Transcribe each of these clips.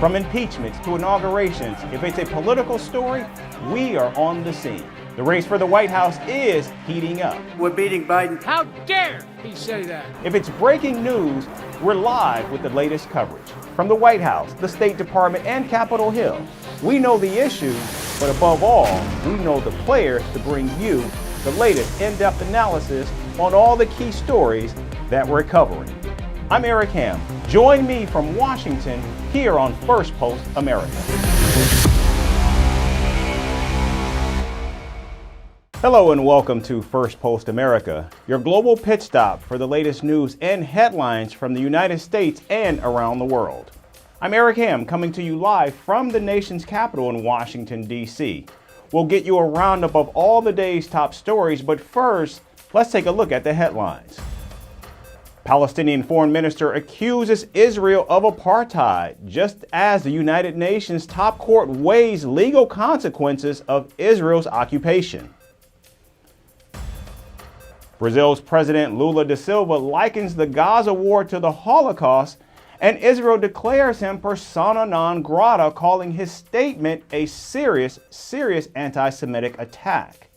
From impeachments to inaugurations, if it's a political story, we are on the scene. The race for the White House is heating up. We're beating Biden. How dare he say that? If it's breaking news, we're live with the latest coverage. From the White House, the State Department, and Capitol Hill, we know the issues, but above all, we know the players to bring you the latest in-depth analysis on all the key stories that we're covering. I'm Eric Ham. Join me from Washington here on Firstpost America. Hello and welcome to Firstpost America, your global pit stop for the latest news and headlines from the United States and around the world. I'm Eric Ham, coming to you live from the nation's capital in Washington, D.C. We'll get you a roundup of all the day's top stories, but first, let's take a look at the headlines. Palestinian foreign minister accuses Israel of apartheid, just as the United Nations top court weighs legal consequences of Israel's occupation. Brazil's President Lula da Silva likens the Gaza war to the Holocaust, and Israel declares him persona non grata, calling his statement a serious anti-Semitic attack.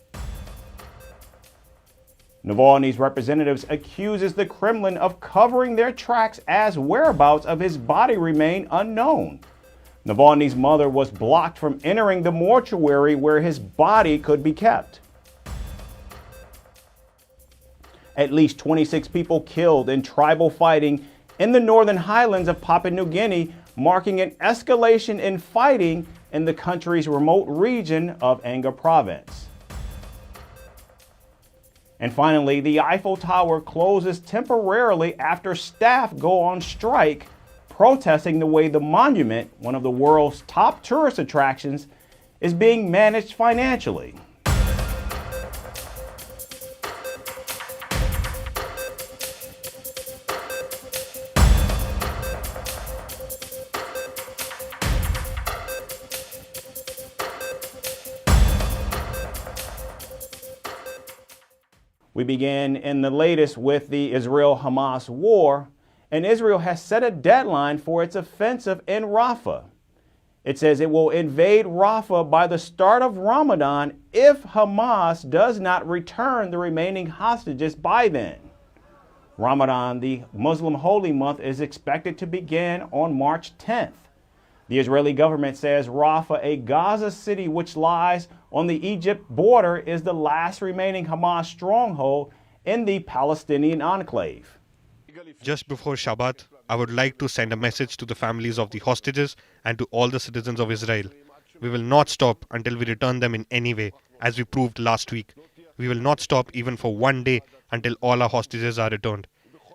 Navalny's representatives accuses the Kremlin of covering their tracks as whereabouts of his body remain unknown. Navalny's mother was blocked from entering the mortuary where his body could be kept. At least 26 people killed in tribal fighting in the northern highlands of Papua New Guinea, marking an escalation in fighting in the country's remote region of Anga province. And finally, the Eiffel Tower closes temporarily after staff go on strike, protesting the way the monument, one of the world's top tourist attractions, is being managed financially. We begin in the latest with the Israel-Hamas war, and Israel has set a deadline for its offensive in Rafah. It says it will invade Rafah by the start of Ramadan if Hamas does not return the remaining hostages by then. Ramadan, the Muslim holy month, is expected to begin on March 10th. The Israeli government says Rafah, a Gaza city which lies on the Egypt border, is the last remaining Hamas stronghold in the Palestinian enclave. Just before Shabbat, I would like to send a message to the families of the hostages and to all the citizens of Israel. We will not stop until we return them in any way, as we proved last week. We will not stop even for one day until all our hostages are returned.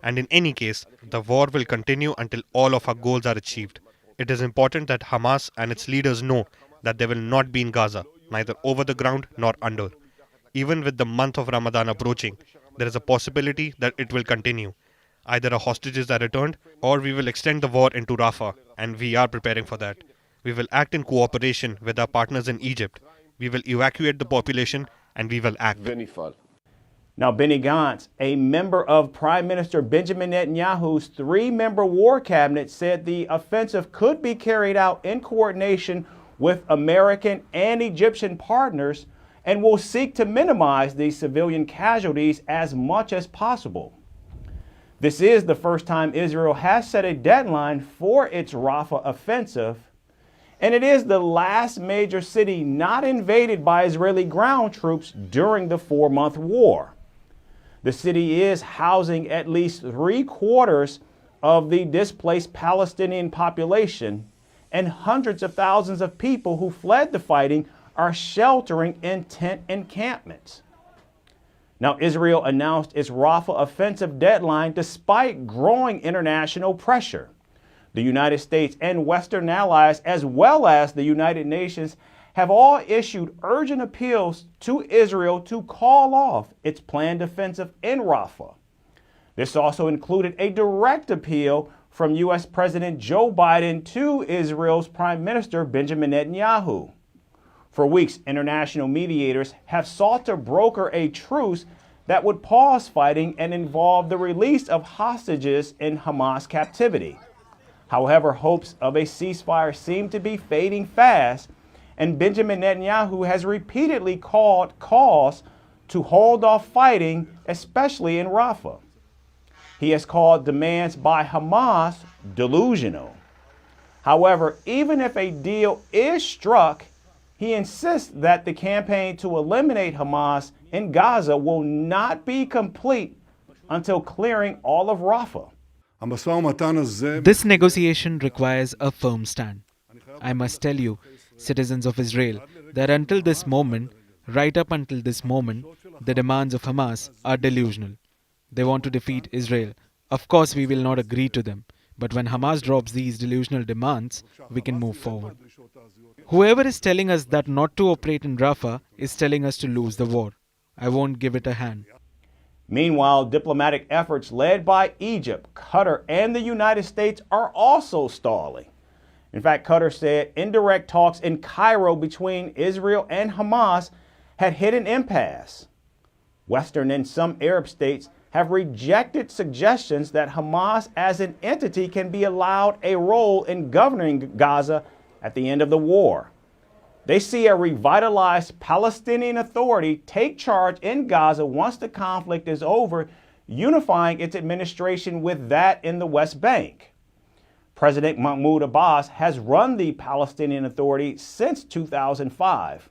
And in any case, the war will continue until all of our goals are achieved. It is important that Hamas and its leaders know that they will not be in Gaza, neither over the ground nor under. Even with the month of Ramadan approaching, there is a possibility that it will continue. Either our hostages are returned or we will extend the war into Rafah, and we are preparing for that. We will act in cooperation with our partners in Egypt. We will evacuate the population and we will act. Now, Benny Gantz, a member of Prime Minister Benjamin Netanyahu's three-member war cabinet, said the offensive could be carried out in coordination with American and Egyptian partners and will seek to minimize the civilian casualties as much as possible. This is the first time Israel has set a deadline for its Rafah offensive, and it is the last major city not invaded by Israeli ground troops during the 4-month war. The city is housing at least 3/4 of the displaced Palestinian population, and hundreds of thousands of people who fled the fighting are sheltering in tent encampments. Now, Israel announced its Rafah offensive deadline despite growing international pressure. The United States and Western allies, as well as the United Nations, have all issued urgent appeals to Israel to call off its planned offensive in Rafah. This also included a direct appeal from U.S. President Joe Biden to Israel's Prime Minister Benjamin Netanyahu. For weeks, international mediators have sought to broker a truce that would pause fighting and involve the release of hostages in Hamas captivity. However, hopes of a ceasefire seem to be fading fast, and Benjamin Netanyahu has repeatedly called calls to hold off fighting, especially in Rafah. He has called demands by Hamas delusional. However, even if a deal is struck, he insists that the campaign to eliminate Hamas in Gaza will not be complete until clearing all of Rafah. This negotiation requires a firm stand. I must tell you, citizens of Israel, that until this moment, right up until this moment, the demands of Hamas are delusional. They want to defeat Israel. Of course, we will not agree to them. But when Hamas drops these delusional demands, we can move forward. Whoever is telling us that not to operate in Rafah is telling us to lose the war. I won't give it a hand. Meanwhile, diplomatic efforts led by Egypt, Qatar, and the United States are also stalling. In fact, Qatar said indirect talks in Cairo between Israel and Hamas had hit an impasse. Western and some Arab states have rejected suggestions that Hamas as an entity can be allowed a role in governing Gaza at the end of the war. They see a revitalized Palestinian Authority take charge in Gaza once the conflict is over, unifying its administration with that in the West Bank. President Mahmoud Abbas has run the Palestinian Authority since 2005,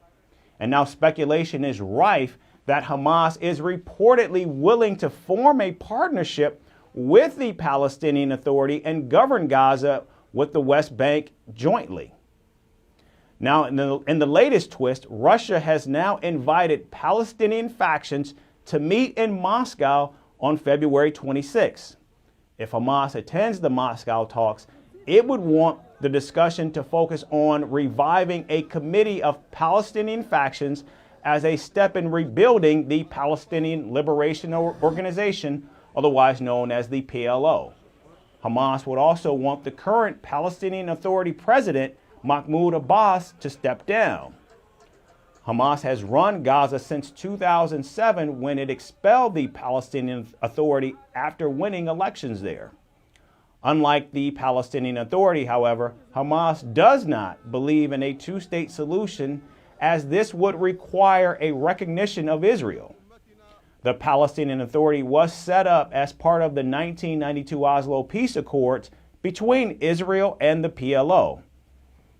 and now speculation is rife that Hamas is reportedly willing to form a partnership with the Palestinian Authority and govern Gaza with the West Bank jointly. Now, in the latest twist, Russia has now invited Palestinian factions to meet in Moscow on February 26. If Hamas attends the Moscow talks, it would want the discussion to focus on reviving a committee of Palestinian factions as a step in rebuilding the Palestinian Liberation Organization, otherwise known as the PLO. Hamas would also want the current Palestinian Authority president, Mahmoud Abbas, to step down. Hamas has run Gaza since 2007 when it expelled the Palestinian Authority after winning elections there. Unlike the Palestinian Authority, however, Hamas does not believe in a two-state solution, as this would require a recognition of Israel. The Palestinian Authority was set up as part of the 1992 Oslo Peace Accords between Israel and the PLO.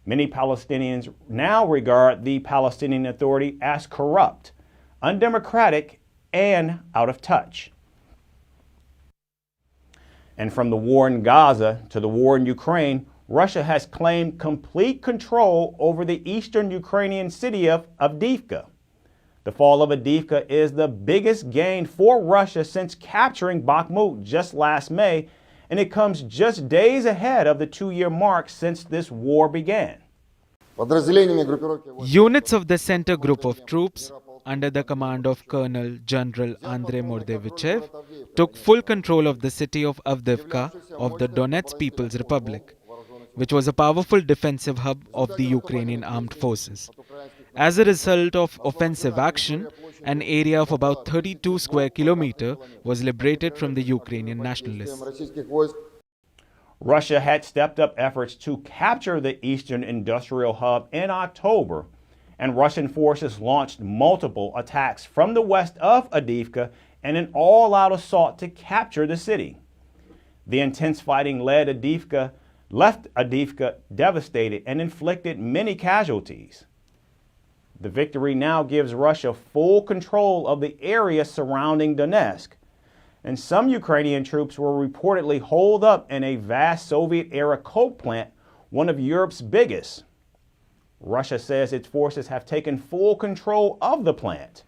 Many Palestinians now regard the Palestinian Authority as corrupt, undemocratic, and out of touch. And from the war in Gaza to the war in Ukraine, Russia has claimed complete control over the eastern Ukrainian city of Avdiivka. The fall of Avdiivka is the biggest gain for Russia since capturing Bakhmut just last May, and it comes just days ahead of the 2-year mark since this war began. Units of the center group of troops, under the command of Colonel General Andrei Mordevichev, took full control of the city of Avdiivka of the Donetsk People's Republic, which was a powerful defensive hub of the Ukrainian armed forces. As a result of offensive action, an area of about 32 square kilometers was liberated from the Ukrainian nationalists. Russia had stepped up efforts to capture the eastern industrial hub in October, and Russian forces launched multiple attacks from the west of Avdiivka in an all-out assault to capture the city. The intense fighting left Avdiivka devastated and inflicted many casualties. The victory now gives Russia full control of the area surrounding Donetsk, and some Ukrainian troops were reportedly holed up in a vast Soviet-era coke plant, one of Europe's biggest. Russia says its forces have taken full control of the plant,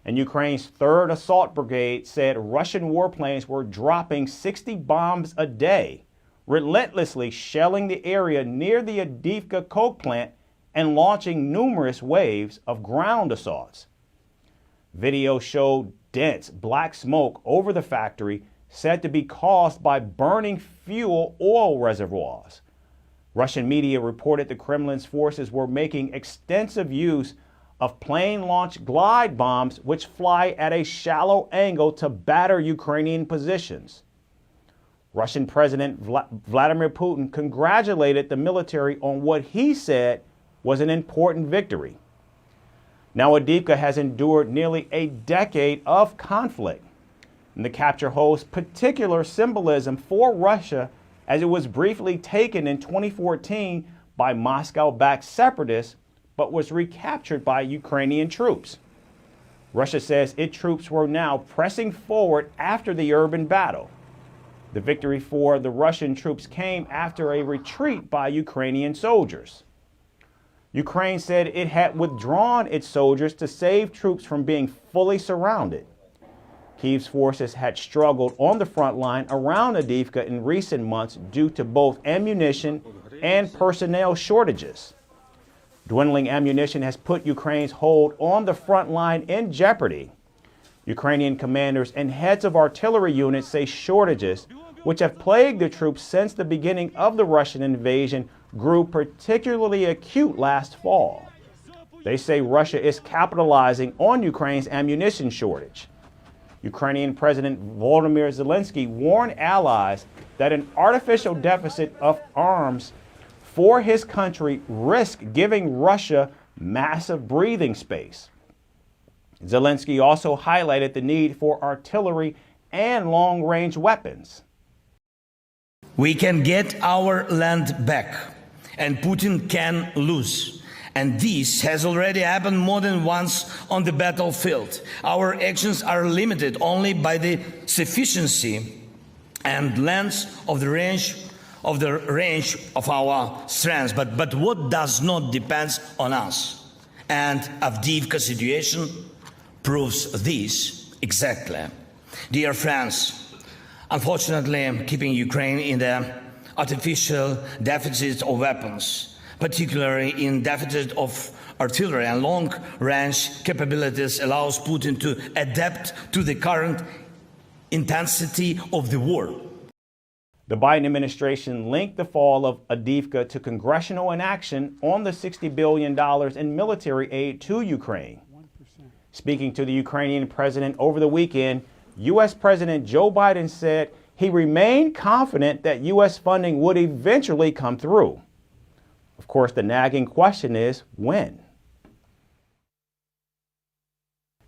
and Ukraine's 3rd Assault Brigade said Russian warplanes were dropping 60 bombs a day, relentlessly shelling the area near the Avdiivka coke plant and launching numerous waves of ground assaults. Video showed dense black smoke over the factory, said to be caused by burning fuel oil reservoirs. Russian media reported the Kremlin's forces were making extensive use of plane-launched glide bombs which fly at a shallow angle to batter Ukrainian positions. Russian President Vladimir Putin congratulated the military on what he said was an important victory. Now, Avdiivka has endured nearly a decade of conflict, and the capture holds particular symbolism for Russia as it was briefly taken in 2014 by Moscow-backed separatists, but was recaptured by Ukrainian troops. Russia says its troops were now pressing forward after the urban battle. The victory for the Russian troops came after a retreat by Ukrainian soldiers. Ukraine said it had withdrawn its soldiers to save troops from being fully surrounded. Kyiv's forces had struggled on the front line around Avdiivka in recent months due to both ammunition and personnel shortages. Dwindling ammunition has put Ukraine's hold on the front line in jeopardy. Ukrainian commanders and heads of artillery units say shortages, which have plagued the troops since the beginning of the Russian invasion, grew particularly acute last fall. They say Russia is capitalizing on Ukraine's ammunition shortage. Ukrainian President Volodymyr Zelensky warned allies that an artificial deficit of arms for his country risks giving Russia massive breathing space. Zelensky also highlighted the need for artillery and long-range weapons. We can get our land back, and Putin can lose. And this has already happened more than once on the battlefield. Our actions are limited only by the sufficiency and length of the range of our strengths. But what does not depend on us? And Avdiivka situation proves this exactly. Dear friends, unfortunately, keeping Ukraine in the artificial deficit of weapons, particularly in deficit of artillery and long-range capabilities, allows Putin to adapt to the current intensity of the war. The Biden administration linked the fall of Avdiivka to congressional inaction on the $60 billion in military aid to Ukraine. 1%. Speaking to the Ukrainian president over the weekend, U.S. President Joe Biden said he remained confident that U.S. funding would eventually come through. Of course, the nagging question is, when?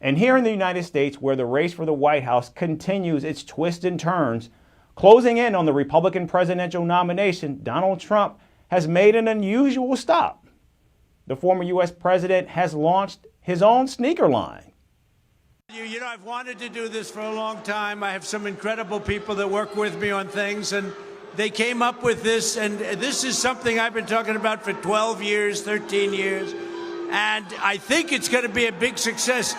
And here in the United States, where the race for the White House continues its twists and turns, closing in on the Republican presidential nomination, Donald Trump has made an unusual stop. The former U.S. president has launched his own sneaker line. You know, I've wanted to do this for a long time. I have some incredible people that work with me on things, and they came up with this, and this is something I've been talking about for 12 years, 13 years, and I think it's going to be a big success.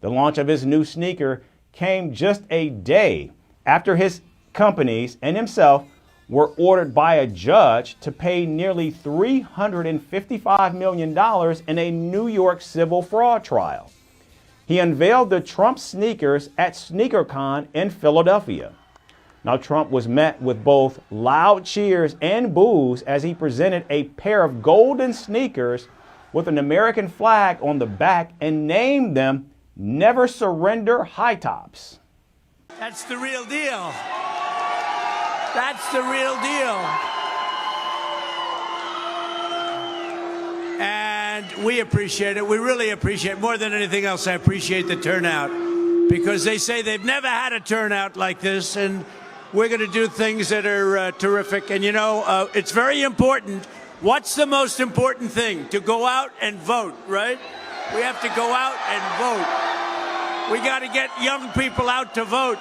The launch of his new sneaker came just a day after his companies and himself were ordered by a judge to pay nearly $355 million in a New York civil fraud trial. He unveiled the Trump sneakers at SneakerCon in Philadelphia. Now, Trump was met with both loud cheers and boos as he presented a pair of golden sneakers with an American flag on the back and named them Never Surrender High Tops. That's the real deal. That's the real deal. And we appreciate it. We really appreciate it. More than anything else, I appreciate the turnout, because they say they've never had a turnout like this, and we're going to do things that are terrific. And, you know, it's very important. What's the most important thing? To go out and vote, right? We have to go out and vote. We got to get young people out to vote.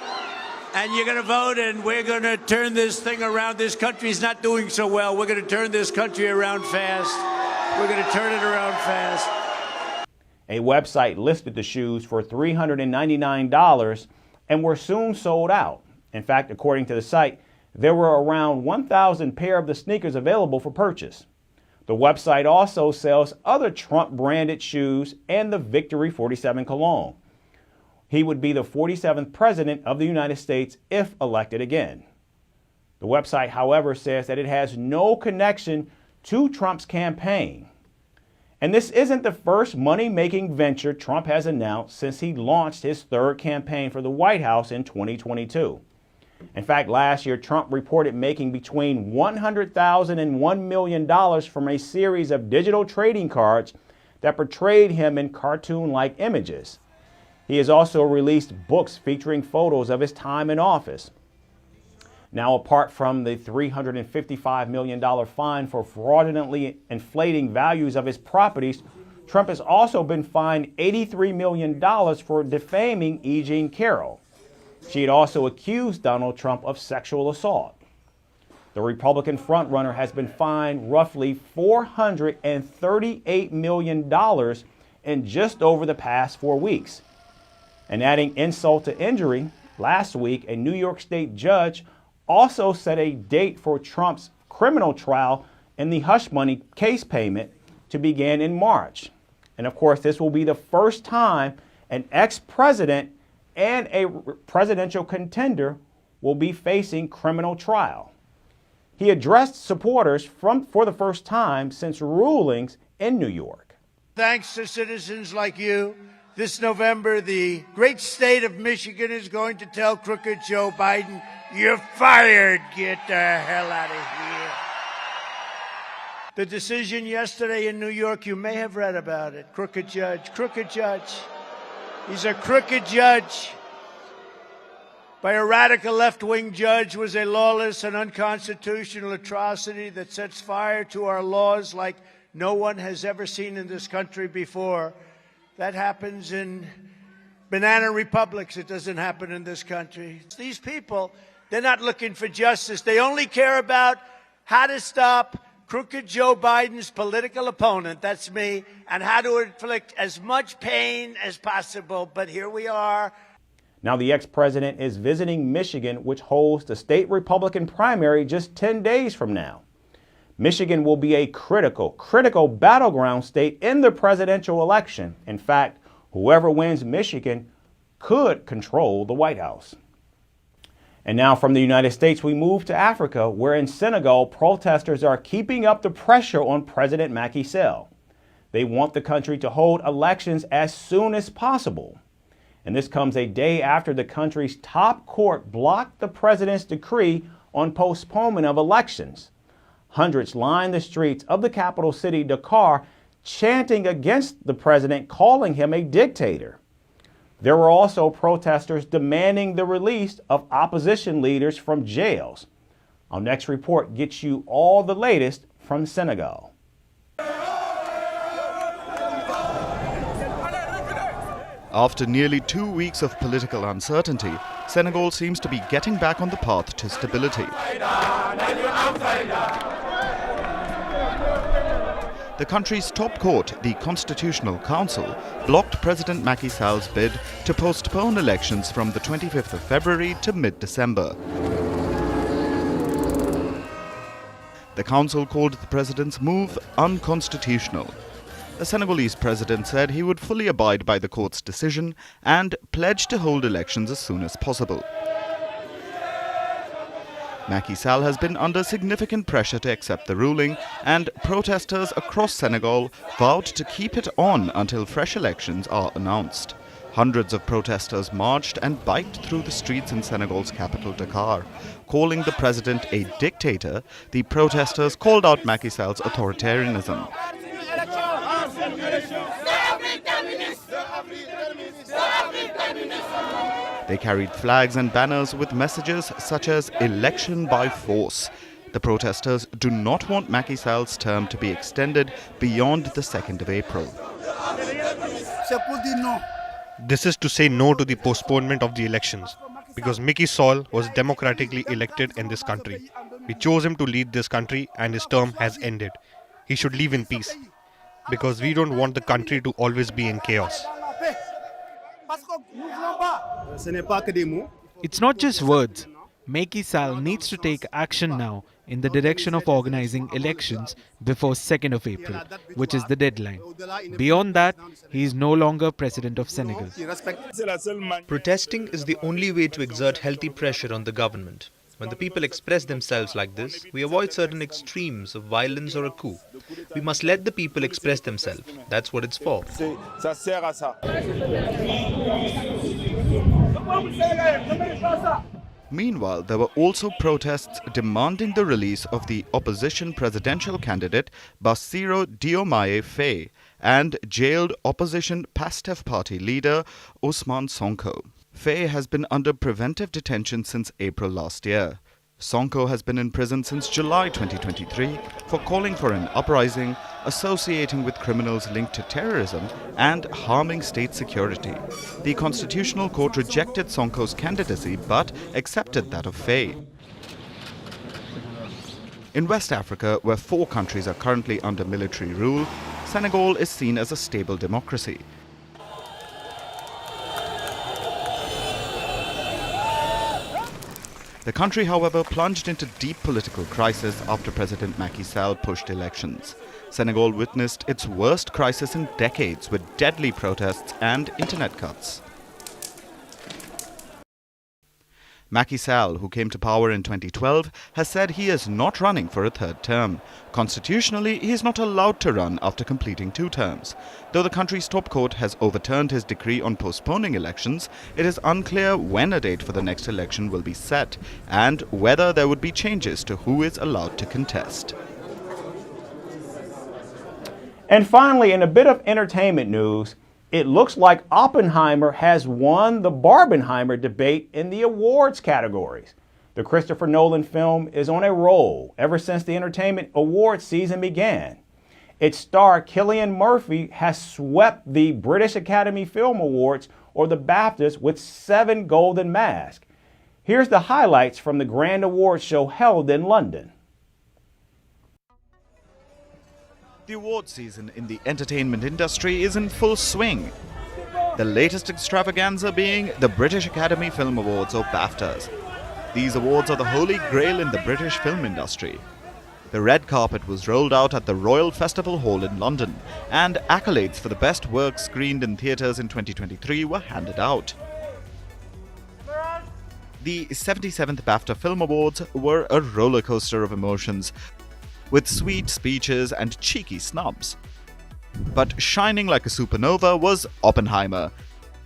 And you're going to vote, and we're going to turn this thing around. This country's not doing so well. We're going to turn this country around fast. We're going to turn it around fast. A website listed the shoes for $399 and were soon sold out. In fact, according to the site, there were around 1,000 pair of the sneakers available for purchase. The website also sells other Trump-branded shoes and the Victory 47 cologne. He would be the 47th president of the United States if elected again. The website, however, says that it has no connection to Trump's campaign. And this isn't the first money-making venture Trump has announced since he launched his third campaign for the White House in 2022. In fact, last year, Trump reported making between $100,000 and $1 million from a series of digital trading cards that portrayed him in cartoon-like images. He has also released books featuring photos of his time in office. Now, apart from the $355 million fine for fraudulently inflating values of his properties, Trump has also been fined $83 million for defaming E. Jean Carroll. She had also accused Donald Trump of sexual assault. The Republican frontrunner has been fined roughly $438 million in just over the past 4 weeks. And adding insult to injury, last week, a New York State judge also set a date for Trump's criminal trial in the hush money case payment to begin in March. And of course, this will be the first time an ex-president and a presidential contender will be facing criminal trial. He addressed supporters for the first time since rulings in New York. Thanks to citizens like you, this November, the great state of Michigan is going to tell crooked Joe Biden, "You're fired. Get the hell out of here." The decision yesterday in New York, you may have read about it. Crooked judge, crooked judge. He's a crooked judge. By a radical left-wing judge, was a lawless and unconstitutional atrocity that sets fire to our laws like no one has ever seen in this country before. That happens in banana republics. It doesn't happen in this country. These people, they're not looking for justice. They only care about how to stop crooked Joe Biden's political opponent, that's me, and how to inflict as much pain as possible. But here we are. Now, the ex-president is visiting Michigan, which holds the state Republican primary just 10 days from now. Michigan will be a critical battleground state in the presidential election. In fact, whoever wins Michigan could control the White House. And now from the United States, we move to Africa, where in Senegal, protesters are keeping up the pressure on President Macky Sall. They want the country to hold elections as soon as possible. And this comes a day after the country's top court blocked the president's decree on postponement of elections. Hundreds lined the streets of the capital city, Dakar, chanting against the president, calling him a dictator. There were also protesters demanding the release of opposition leaders from jails. Our next report gets you all the latest from Senegal. After nearly 2 weeks of political uncertainty, Senegal seems to be getting back on the path to stability. The country's top court, the Constitutional Council, blocked President Macky Sall's bid to postpone elections from the 25th of February to mid-December. The council called the president's move unconstitutional. The Senegalese president said he would fully abide by the court's decision and pledged to hold elections as soon as possible. Macky Sall has been under significant pressure to accept the ruling, and protesters across Senegal vowed to keep it on until fresh elections are announced. Hundreds of protesters marched and biked through the streets in Senegal's capital, Dakar. Calling the president a dictator, the protesters called out Macky Sall's authoritarianism. They carried flags and banners with messages such as "election by force." The protesters do not want Macky Sall's term to be extended beyond the 2nd of April. This is to say no to the postponement of the elections, because Macky Sall was democratically elected in this country. We chose him to lead this country and his term has ended. He should leave in peace, because we don't want the country to always be in chaos. It's not just words. Macky Sall needs to take action now in the direction of organizing elections before 2nd of April, which is the deadline. Beyond that, he is no longer president of Senegal. Protesting is the only way to exert healthy pressure on the government. When the people express themselves like this, we avoid certain extremes of violence or a coup. We must let the people express themselves. That's what it's for. Meanwhile, there were also protests demanding the release of the opposition presidential candidate Bassirou Diomaye Faye and jailed opposition PASTEF party leader Ousmane Sonko. Faye has been under preventive detention since April last year. Sonko has been in prison since July 2023 for calling for an uprising, associating with criminals linked to terrorism and harming state security. The Constitutional Court rejected Sonko's candidacy but accepted that of Faye. In West Africa, where 4 countries are currently under military rule, Senegal is seen as a stable democracy. The country, however, plunged into deep political crisis after President Macky Sall pushed elections. Senegal witnessed its worst crisis in decades with deadly protests and internet cuts. Macky Sall, who came to power in 2012, has said he is not running for a 3rd term. Constitutionally, he is not allowed to run after completing 2 terms. Though the country's top court has overturned his decree on postponing elections, it is unclear when a date for the next election will be set and whether there would be changes to who is allowed to contest. And finally, in a bit of entertainment news, it looks like Oppenheimer has won the Barbenheimer debate in the awards categories. The Christopher Nolan film is on a roll ever since the entertainment awards season began. Its star, Cillian Murphy, has swept the British Academy Film Awards, or the BAFTAs, with 7 Golden Masks. Here's the highlights from the grand awards show held in London. The award season in the entertainment industry is in full swing. The latest extravaganza being the British Academy Film Awards, or BAFTAs. These awards are the holy grail in the British film industry. The red carpet was rolled out at the Royal Festival Hall in London, and accolades for the best work screened in theatres in 2023 were handed out. The 77th BAFTA Film Awards were a roller coaster of emotions, with sweet speeches and cheeky snubs. But shining like a supernova was Oppenheimer,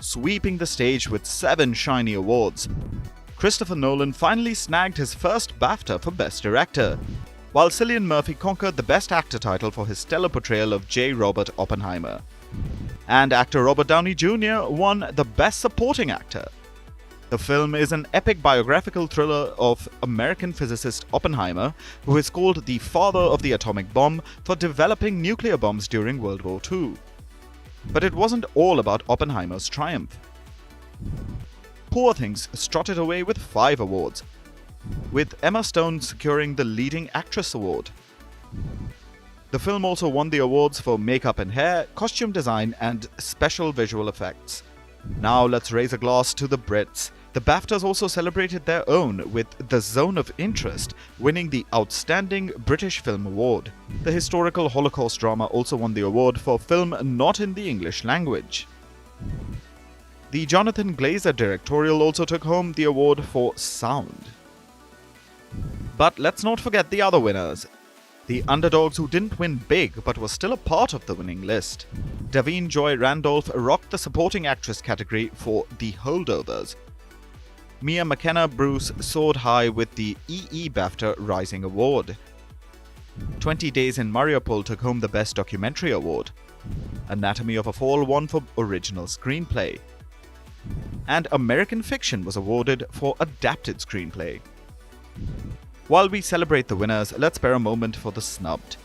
sweeping the stage with 7 shiny awards. Christopher Nolan finally snagged his first BAFTA for Best Director, while Cillian Murphy conquered the Best Actor title for his stellar portrayal of J. Robert Oppenheimer. And actor Robert Downey Jr. won the Best Supporting Actor. The film is an epic biographical thriller of American physicist Oppenheimer, who is called the father of the atomic bomb for developing nuclear bombs during World War II. But it wasn't all about Oppenheimer's triumph. Poor Things strutted away with 5 awards, with Emma Stone securing the Leading Actress award. The film also won the awards for makeup and hair, costume design, and special visual effects. Now let's raise a glass to the Brits. The BAFTAs also celebrated their own, with The Zone of Interest winning the Outstanding British Film Award. The historical Holocaust drama also won the award for film not in the English language. The Jonathan Glazer directorial also took home the award for sound. But let's not forget the other winners. The underdogs who didn't win big but were still a part of the winning list. Davine Joy Randolph rocked the supporting actress category for The Holdovers. Mia McKenna Bruce soared high with the EE BAFTA Rising Award. 20 Days in Mariupol took home the Best Documentary Award. Anatomy of a Fall won for Original Screenplay. And American Fiction was awarded for Adapted Screenplay. While we celebrate the winners, let's spare a moment for the snubbed.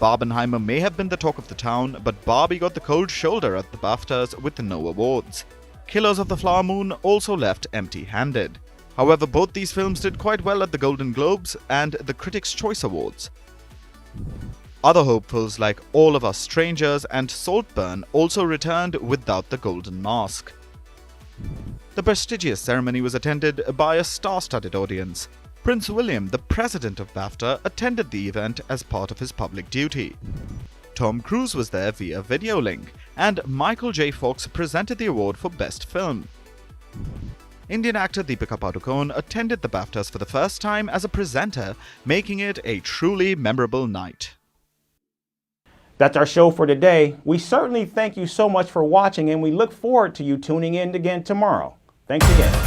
Barbenheimer may have been the talk of the town, but Barbie got the cold shoulder at the BAFTAs with no awards. Killers of the Flower Moon also left empty-handed. However, both these films did quite well at the Golden Globes and the Critics' Choice Awards. Other hopefuls like All of Us Strangers and Saltburn also returned without the golden mask. The prestigious ceremony was attended by a star-studded audience. Prince William, the president of BAFTA, attended the event as part of his public duty. Tom Cruise was there via video link, and Michael J. Fox presented the award for Best Film. Indian actor Deepika Padukone attended the BAFTAs for the first time as a presenter, making it a truly memorable night. That's our show for today. We certainly thank you so much for watching, and we look forward to you tuning in again tomorrow. Thanks again.